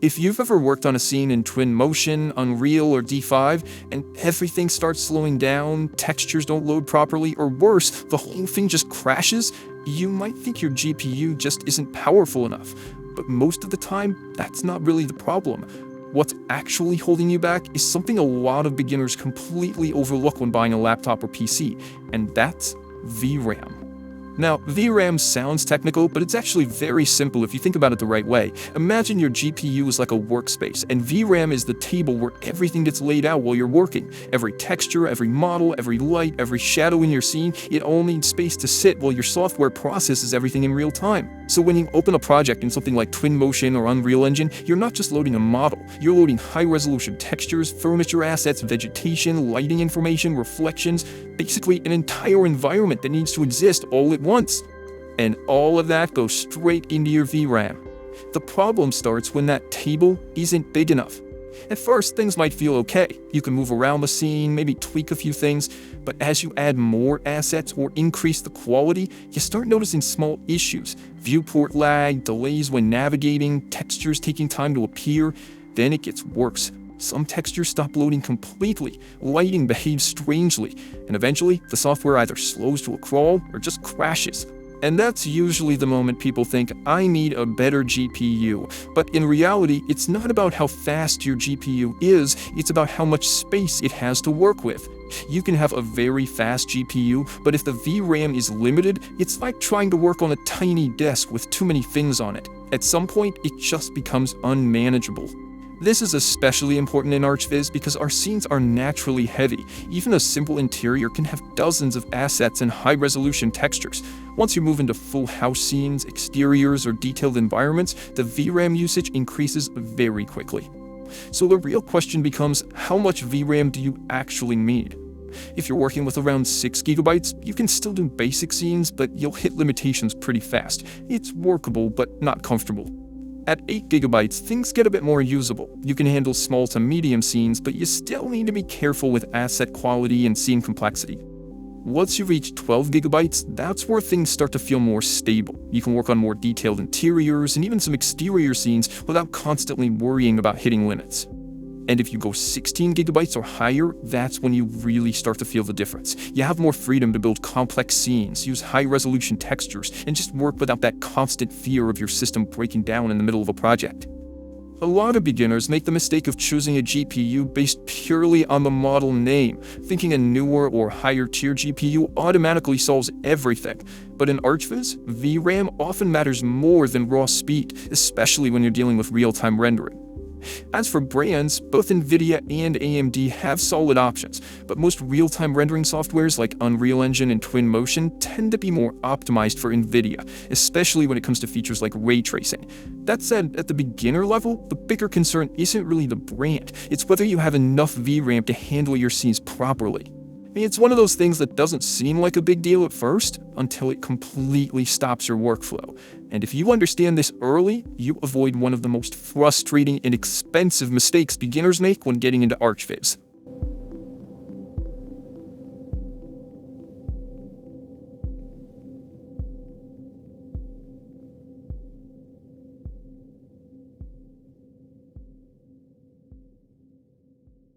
If you've ever worked on a scene in Twinmotion, Unreal, or D5, and everything starts slowing down, textures don't load properly, or worse, the whole thing just crashes, you might think your GPU just isn't powerful enough. But most of the time, that's not really the problem. What's actually holding you back is something a lot of beginners completely overlook when buying a laptop or PC, and that's VRAM. Now, VRAM sounds technical, but it's actually very simple if you think about it the right way. Imagine your GPU is like a workspace, and VRAM is the table where everything gets laid out while you're working. Every texture, every model, every light, every shadow in your scene, it all needs space to sit while your software processes everything in real time. So when you open a project in something like Twinmotion or Unreal Engine, you're not just loading a model, you're loading high-resolution textures, furniture assets, vegetation, lighting information, reflections, basically an entire environment that needs to exist all at once. And all of that goes straight into your VRAM. The problem starts when that table isn't big enough. At first, things might feel okay. You can move around the scene, maybe tweak a few things, but as you add more assets or increase the quality, you start noticing small issues. Viewport lag, delays when navigating, textures taking time to appear. Then it gets worse. Some textures stop loading completely, lighting behaves strangely, and eventually the software either slows to a crawl or just crashes. And that's usually the moment people think, I need a better GPU. But in reality, it's not about how fast your GPU is, it's about how much space it has to work with. You can have a very fast GPU, but if the VRAM is limited, it's like trying to work on a tiny desk with too many things on it. At some point, it just becomes unmanageable. This is especially important in Archviz because our scenes are naturally heavy. Even a simple interior can have dozens of assets and high-resolution textures. Once you move into full house scenes, exteriors, or detailed environments, the VRAM usage increases very quickly. So the real question becomes, how much VRAM do you actually need? If you're working with around 6 GB, you can still do basic scenes, but you'll hit limitations pretty fast. It's workable, but not comfortable. At 8 GB, things get a bit more usable. You can handle small to medium scenes, but you still need to be careful with asset quality and scene complexity. Once you reach 12 GB, that's where things start to feel more stable. You can work on more detailed interiors and even some exterior scenes without constantly worrying about hitting limits. And if you go 16 GB or higher, that's when you really start to feel the difference. You have more freedom to build complex scenes, use high-resolution textures, and just work without that constant fear of your system breaking down in the middle of a project. A lot of beginners make the mistake of choosing a GPU based purely on the model name, thinking a newer or higher-tier GPU automatically solves everything. But in Archviz, VRAM often matters more than raw speed, especially when you're dealing with real-time rendering. As for brands, both NVIDIA and AMD have solid options, but most real-time rendering softwares like Unreal Engine and Twinmotion tend to be more optimized for NVIDIA, especially when it comes to features like ray tracing. That said, at the beginner level, the bigger concern isn't really the brand, it's whether you have enough VRAM to handle your scenes properly. It's one of those things that doesn't seem like a big deal at first, until it completely stops your workflow. And if you understand this early, you avoid one of the most frustrating and expensive mistakes beginners make when getting into Archviz.